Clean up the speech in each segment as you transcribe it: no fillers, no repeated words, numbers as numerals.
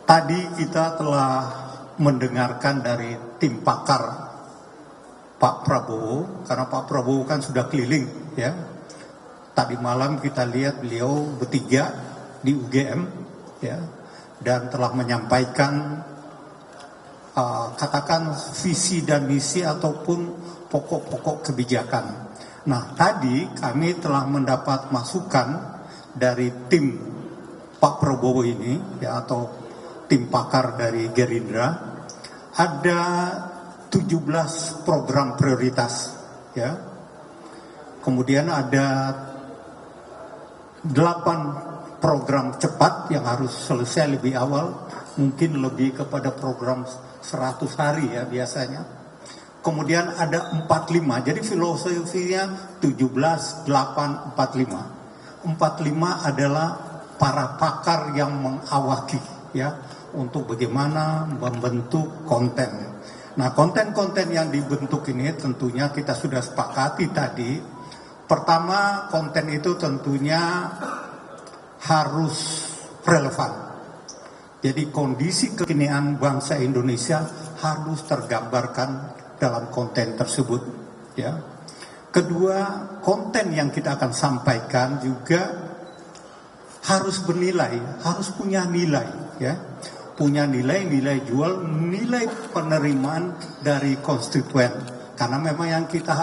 Tadi kita telah mendengarkan dari tim pakar Pak Prabowo, karena Pak Prabowo kan sudah keliling ya. Tadi malam kita lihat beliau bertiga di UGM ya, dan telah menyampaikan katakan visi dan misi ataupun pokok-pokok kebijakan. Nah, tadi kami telah mendapat masukan dari tim Pak Prabowo ini ya, atau tim pakar dari Gerindra, ada 17 program prioritas ya. Kemudian ada 8 program cepat yang harus selesai lebih awal, mungkin lebih kepada program 100 hari ya biasanya. Kemudian ada 45, jadi filosofinya 17, 8, 45. 45 adalah para pakar yang mengawaki ya, untuk bagaimana membentuk konten. Nah, konten-konten yang dibentuk ini tentunya kita sudah sepakati tadi. Pertama, konten itu tentunya harus relevan. Jadi kondisi kekinian bangsa Indonesia harus tergambarkan dalam konten tersebut ya. Kedua, konten yang kita akan sampaikan juga harus bernilai, harus punya nilai ya. Punya nilai jual, nilai penerimaan dari konstituen. Karena memang yang kita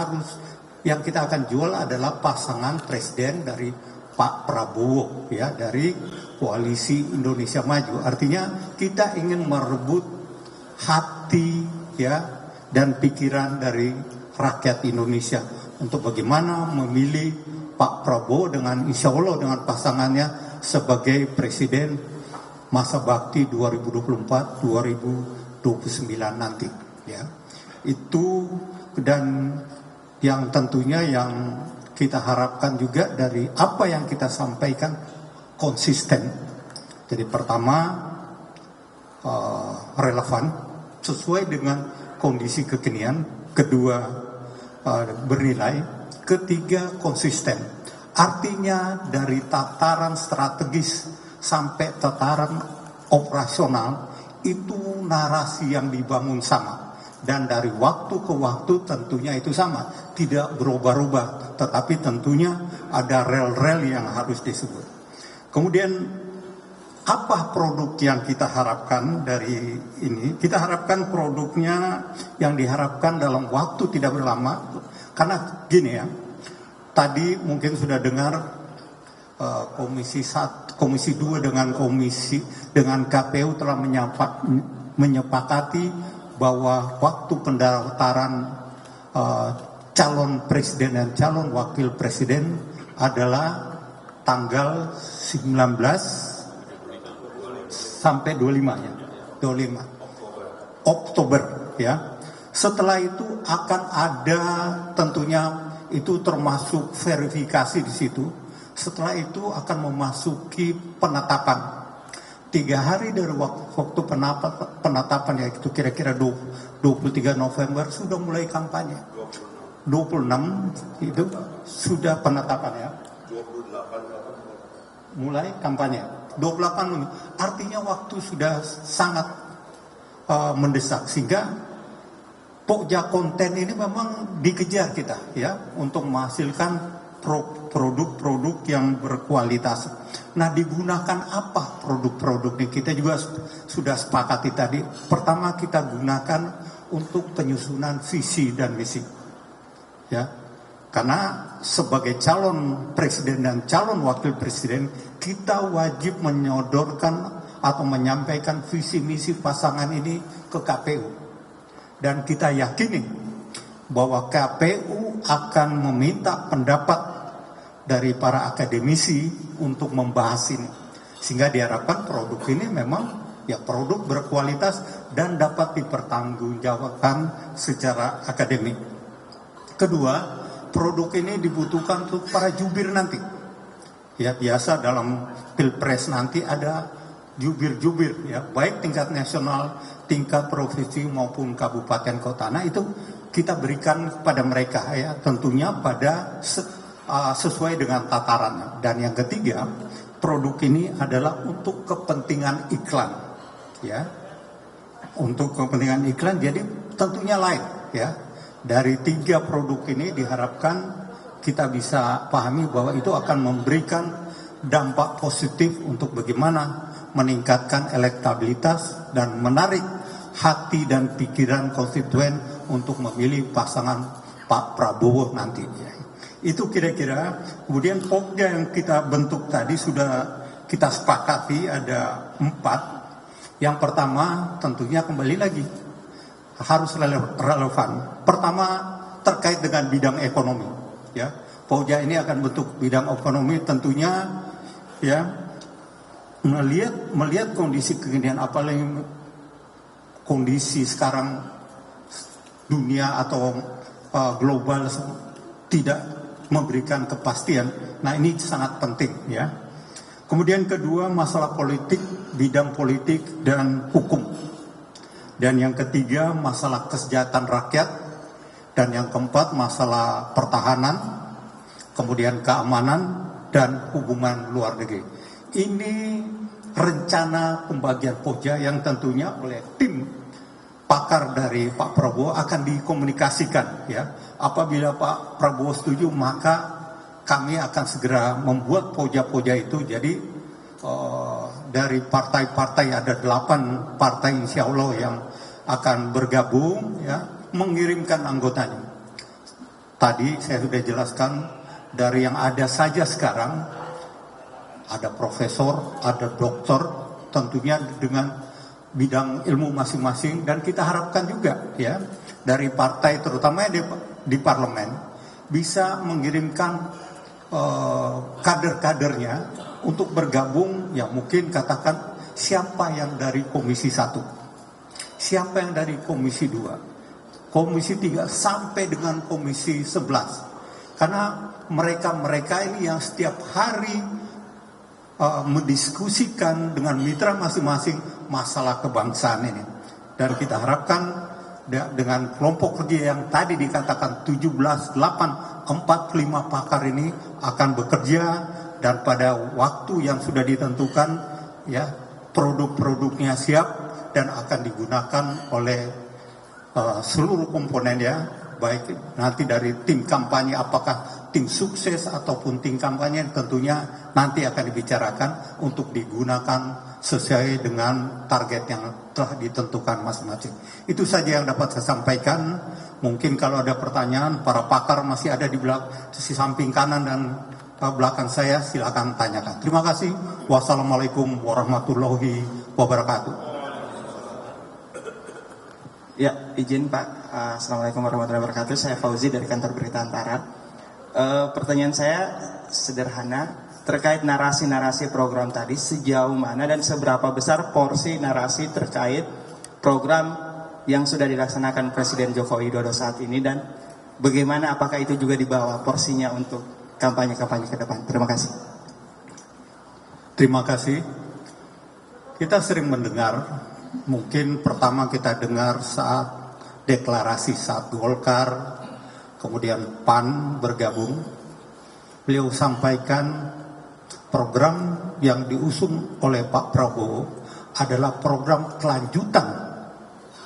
akan jual adalah pasangan presiden dari Pak Prabowo ya, dari Koalisi Indonesia Maju. Artinya kita ingin merebut hati ya dan pikiran dari rakyat Indonesia untuk bagaimana memilih Pak Prabowo dengan insya Allah dengan pasangannya sebagai presiden masa bakti 2024-2029 nanti ya. Itu, dan yang tentunya yang kita harapkan juga dari apa yang kita sampaikan konsisten. Jadi pertama relevan sesuai dengan kondisi kekinian, kedua bernilai, ketiga konsisten. Artinya dari tataran strategis sampai tataran operasional itu narasi yang dibangun sama, dan dari waktu ke waktu tentunya itu sama, tidak berubah-ubah, tetapi tentunya ada rel-rel yang harus disebut. Kemudian apa produk yang kita harapkan dari ini? Kita harapkan produknya yang diharapkan dalam waktu tidak berlama, karena gini ya, tadi mungkin sudah dengar Komisi 2 dengan KPU telah menyepakati bahwa waktu pendaftaran calon presiden dan calon wakil presiden adalah tanggal 19 sampai 25 ya, 25 Oktober ya. Setelah itu akan ada tentunya itu termasuk verifikasi di situ. Setelah itu akan memasuki penetapan. 3 hari dari waktu penetapan, yaitu kira-kira 23 November sudah mulai kampanye. 26 itu sudah penetapan ya. 28 mulai kampanye. 28 artinya waktu sudah sangat mendesak, sehingga pokja konten ini memang dikejar kita ya untuk menghasilkan produk-produk yang berkualitas. Nah, digunakan apa produk-produk ini? Kita juga sudah sepakati tadi. Pertama, kita gunakan untuk penyusunan visi dan misi. Ya. Karena sebagai calon presiden dan calon wakil presiden, kita wajib menyodorkan atau menyampaikan visi misi pasangan ini ke KPU. Dan kita yakini bahwa KPU akan meminta pendapat dari para akademisi untuk membahas ini, sehingga diharapkan produk ini memang ya produk berkualitas dan dapat dipertanggungjawabkan secara akademik. Kedua, produk ini dibutuhkan untuk para jubir nanti. Ya, biasa dalam pilpres nanti ada jubir-jubir ya, baik tingkat nasional, tingkat provinsi maupun kabupaten kota. Nah, itu kita berikan kepada mereka ya, tentunya pada sesuai dengan tatarannya. Dan yang ketiga, produk ini adalah untuk kepentingan iklan. ya, untuk kepentingan iklan. Jadi tentunya lain, ya. Dari 3 produk ini diharapkan kita bisa pahami bahwa itu akan memberikan dampak positif untuk bagaimana meningkatkan elektabilitas dan menarik hati dan pikiran konstituen untuk memilih pasangan Pak Prabowo nanti. Itu kira-kira. Kemudian Pokja yang kita bentuk tadi sudah kita sepakati ada 4. Yang pertama tentunya kembali lagi harus relevan. Pertama terkait dengan bidang ekonomi, ya. Pokja ini akan bentuk bidang ekonomi tentunya, ya, melihat kondisi kekinian, apalagi kondisi sekarang dunia atau global tidak memberikan kepastian. Nah, ini sangat penting, ya. Kemudian kedua, masalah politik, bidang politik dan hukum. Dan yang ketiga, masalah kesejahteraan rakyat. Dan yang keempat, masalah pertahanan, kemudian keamanan dan hubungan luar negeri. Ini rencana pembagian Pokja yang tentunya oleh tim pakar dari Pak Prabowo akan dikomunikasikan, ya. Apabila Pak Prabowo setuju, maka kami akan segera membuat Pokja-Pokja itu. Jadi dari partai-partai ada 8 partai insya Allah yang akan bergabung, ya, mengirimkan anggotanya. Tadi saya sudah jelaskan dari yang ada saja sekarang ada profesor, ada doktor, tentunya dengan bidang ilmu masing-masing, dan kita harapkan juga, ya, dari partai terutama di parlemen bisa mengirimkan kader-kadernya untuk bergabung, ya mungkin katakan siapa yang dari Komisi 1, siapa yang dari Komisi 2, Komisi 3 sampai dengan Komisi 11. Karena mereka ini yang setiap hari mendiskusikan dengan mitra masing-masing masalah kebangsaan ini. Dan kita harapkan dengan kelompok kerja yang tadi dikatakan 17, 8, 45 pakar ini akan bekerja, dan pada waktu yang sudah ditentukan, ya, produk-produknya siap dan akan digunakan oleh seluruh komponen, ya, baik nanti dari tim kampanye, apakah tim sukses ataupun tim kampanye, tentunya nanti akan dibicarakan untuk digunakan sesuai dengan target yang telah ditentukan masing-masing. Itu saja yang dapat saya sampaikan. Mungkin kalau ada pertanyaan, para pakar masih ada di sisi samping kanan dan belakang saya, silakan tanyakan. Terima kasih. Wassalamualaikum warahmatullahi wabarakatuh. Ya, izin Pak. Assalamualaikum warahmatullahi wabarakatuh. Saya Fauzi dari kantor Berita Antara. Pertanyaan saya sederhana. Terkait narasi-narasi program tadi, sejauh mana dan seberapa besar porsi narasi terkait program yang sudah dilaksanakan Presiden Joko Widodo saat ini, dan bagaimana, apakah itu juga dibawa porsinya untuk kampanye-kampanye ke depan? Terima kasih. Terima kasih. Kita sering mendengar, mungkin pertama kita dengar saat deklarasi saat Golkar, kemudian PAN bergabung, beliau sampaikan program yang diusung oleh Pak Prabowo adalah program kelanjutan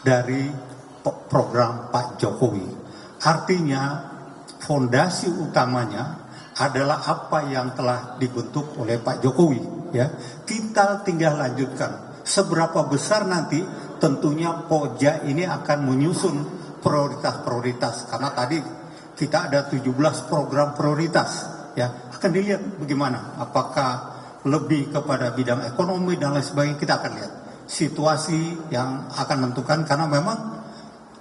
dari program Pak Jokowi. Artinya fondasi utamanya adalah apa yang telah dibentuk oleh Pak Jokowi, ya. Kita tinggal lanjutkan. Seberapa besar nanti tentunya Pokja ini akan menyusun prioritas-prioritas, karena tadi kita ada 17 program prioritas, ya. Akan dilihat bagaimana, apakah lebih kepada bidang ekonomi dan lain sebagainya. Kita akan lihat situasi yang akan menentukan, karena memang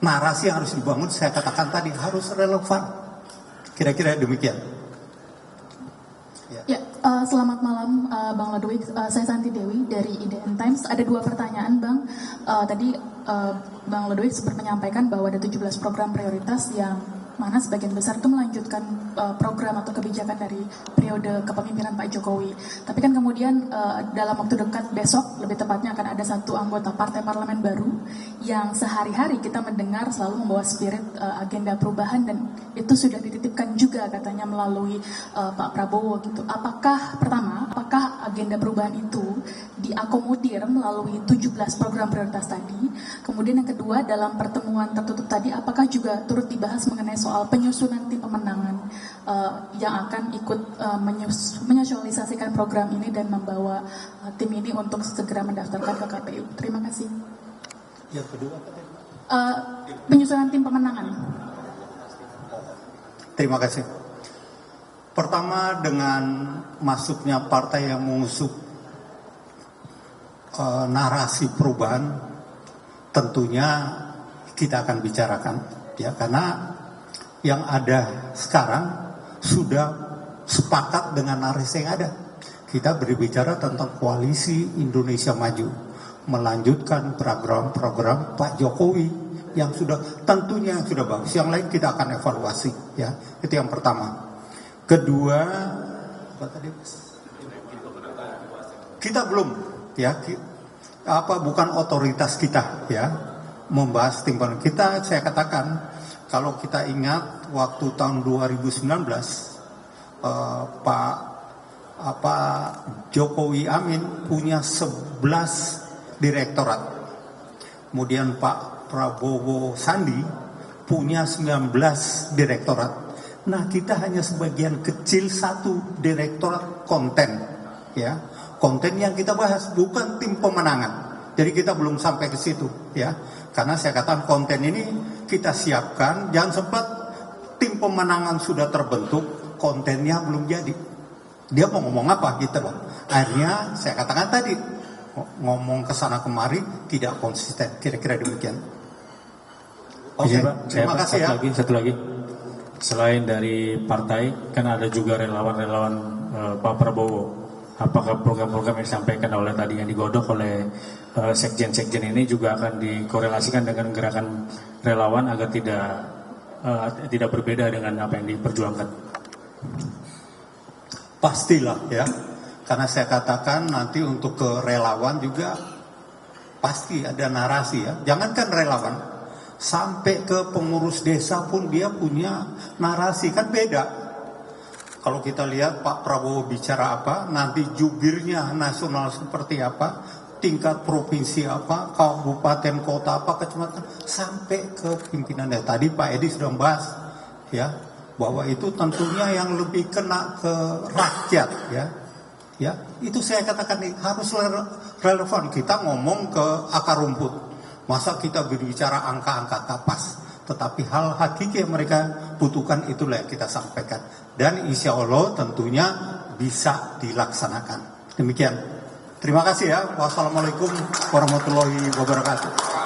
narasi yang harus dibangun, saya katakan tadi, harus relevan. Kira-kira demikian. Ya, selamat malam Bang Ludwig. Saya Santi Dewi dari IDN Times. Ada 2 pertanyaan, Bang. Tadi Bang Ludwig sempat menyampaikan bahwa ada 17 program prioritas yang mana sebagian besar itu melanjutkan program atau kebijakan dari periode kepemimpinan Pak Jokowi. Tapi kan kemudian dalam waktu dekat besok, lebih tepatnya akan ada satu anggota partai parlemen baru yang sehari-hari kita mendengar selalu membawa spirit agenda perubahan, dan itu sudah dititipkan juga katanya melalui Pak Prabowo gitu. Apakah agenda perubahan itu diakomodir melalui 17 program prioritas tadi? Kemudian yang kedua, dalam pertemuan tertutup tadi, apakah juga turut dibahas mengenai soal penyusunan tim pemenangan yang akan ikut menyosialisasikan program ini dan membawa tim ini untuk segera mendaftarkan ke KPU? Terima kasih. Yang kedua, penyusunan tim pemenangan. terima kasih. Pertama, dengan masuknya partai yang mengusung narasi perubahan, tentunya kita akan bicarakan, ya, karena yang ada sekarang sudah sepakat dengan narasi yang ada. Kita berbicara tentang koalisi Indonesia Maju, melanjutkan program-program Pak Jokowi yang tentunya sudah bagus. Yang lain kita akan evaluasi, ya. Itu yang pertama. Kedua, kita belum, ya, bukan otoritas kita, ya, membahas tim pemenangan. Saya katakan, kalau kita ingat waktu tahun 2019, Pak Jokowi Amin punya 11 direktorat, kemudian Pak Prabowo Sandi punya 19 direktorat. Nah, kita hanya sebagian kecil satu direktorat konten, ya. Konten yang kita bahas bukan tim pemenangan. Jadi kita belum sampai ke situ, ya. Karena saya katakan konten ini kita siapkan, jangan sempat tim pemenangan sudah terbentuk, kontennya belum jadi. Dia mau ngomong apa gitu loh. Akhirnya saya katakan tadi, ngomong ke sana kemari tidak konsisten, kira-kira demikian. Oke, terima kasih ya. Satu lagi. Selain dari partai, kan ada juga relawan-relawan Pak Prabowo. Apakah program-program yang disampaikan oleh tadi yang digodok oleh sekjen-sekjen ini juga akan dikorelasikan dengan gerakan relawan agar tidak berbeda dengan apa yang diperjuangkan? Pastilah, ya. Karena saya katakan nanti untuk ke relawan juga pasti ada narasi, ya. Jangankan relawan, sampai ke pengurus desa pun dia punya narasi, kan beda. Kalau kita lihat Pak Prabowo bicara apa, nanti jubirnya nasional seperti apa, tingkat provinsi apa, kabupaten kota apa, kecamatan, sampai ke pimpinannya. Tadi Pak Edi sudah membahas, ya, bahwa itu tentunya yang lebih kena ke rakyat, ya. Ya, itu saya katakan harus relevan. Kita ngomong ke akar rumput. Masa kita berbicara angka-angka kapas, tetapi hal hakiki yang mereka butuhkan itulah yang kita sampaikan. Dan insya Allah tentunya bisa dilaksanakan. Demikian. Terima kasih ya. Wassalamualaikum warahmatullahi wabarakatuh.